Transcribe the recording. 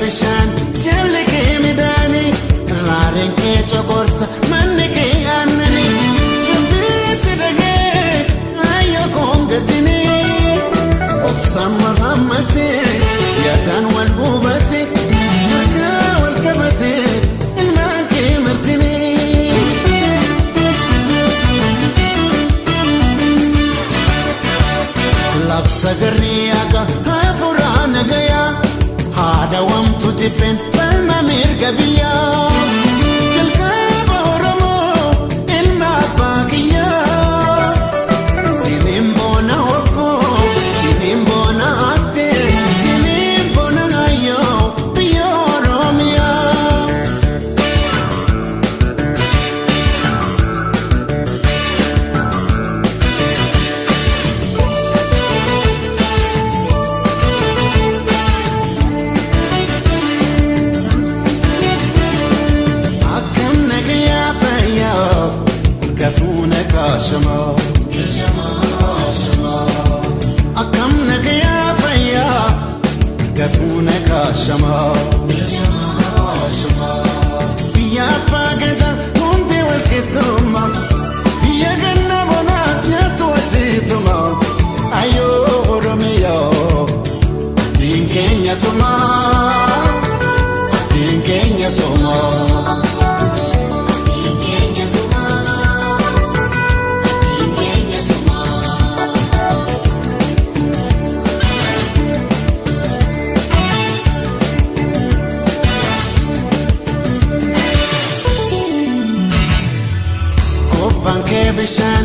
bishaan jalli kee midhaani raareen kee coqorsa manni kee aannani rabbiisi dhagee ayyo koongatini obsaan mahammate yaataan wal hubate harkaa wal qabate ilmaan kee martini labsa garrii akka hafuuraa nagayaa هذا وامتو تفن فالما مرقبيا جلقاب ورمو المعباقيا سنين بونا وفو سنين بونا عدي سنين بونا غيو بيو روميا شما أكم نقيا فيا كفونك شما بيا باقدا كنت والكتوما بيا جنة بناس يتوسيتما أيو رميو دين كينيا سما دين كينيا سما bishaan